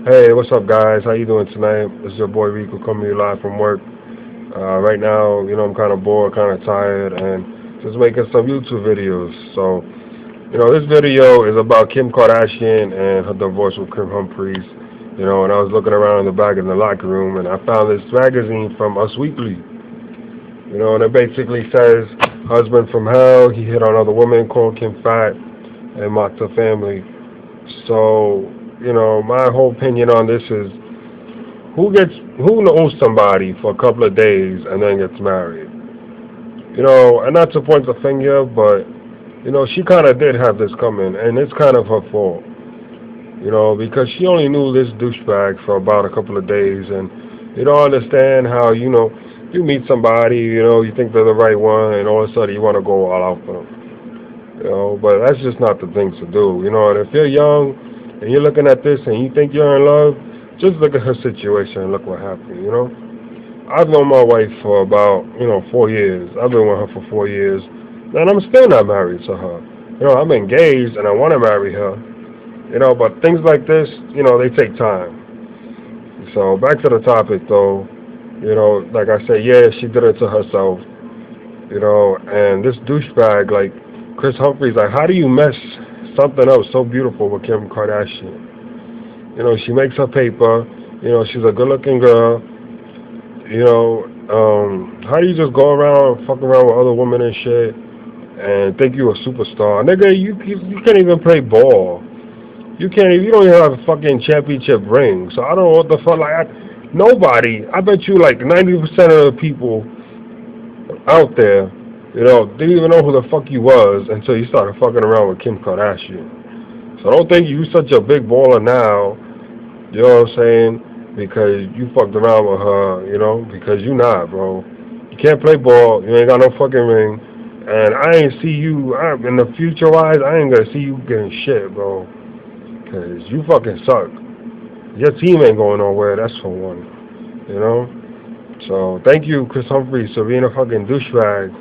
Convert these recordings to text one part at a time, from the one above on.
Hey, what's up, guys? How you doing tonight? This is your boy Rico coming to you live from work. Right now, I'm kind of bored, kind of tired, and just making some YouTube videos. So, this video is about Kim Kardashian and her divorce with Kim Humphries. And I was looking around in the back of the locker room, and I found this magazine from Us Weekly. And it basically says, "Husband from hell, he hit on other women, called Kim fat, and mocked her family." So, my whole opinion on this is who knows somebody for a couple of days and then gets married. And not to point the finger, but she kind of did have this coming, and it's kind of her fault. Because she only knew this douchebag for about a couple of days, and you don't understand how you meet somebody, you think they're the right one, and all of a sudden you want to go all out for them. But that's just not the thing to do. And if you're young and you're looking at this and you think you're in love, just look at her situation and look what happened. I've known my wife for about 4 years. I've been with her for 4 years, and I'm still not married to her. I'm engaged and I want to marry her. But things like this, they take time. So back to the topic, though. Like I said, yeah, she did it to herself. And this douchebag, like Chris Humphries, like, how do you mess something up so beautiful with Kim Kardashian? She makes her paper. She's a good-looking girl. How do you just go around, fuck around with other women and shit, and think you a superstar, nigga? You can't even play ball. You can't. You don't even have a fucking championship ring. So I don't know what the fuck. Like, nobody. I bet you like 90% of the people out there, didn't even know who the fuck you was until you started fucking around with Kim Kardashian. So don't think you such a big baller now. You know what I'm saying? Because you fucked around with her, because you not, bro. You can't play ball. You ain't got no fucking ring. And I ain't see you, in the future wise, I ain't gonna see you getting shit, bro. Because you fucking suck. Your team ain't going nowhere, that's for one. You know? So thank you, Chris Humphries, for being a fucking douchebag.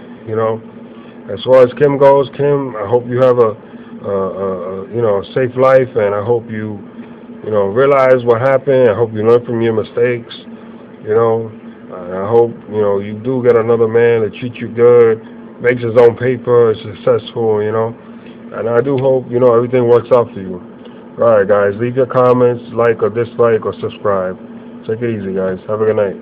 As far as Kim goes, Kim, I hope you have a safe life, and I hope you realize what happened. I hope you learn from your mistakes. I hope you do get another man that treats you good, makes his own paper, is successful. And I do hope everything works out for you. All right, guys, leave your comments, like or dislike or subscribe. Take it easy, guys. Have a good night.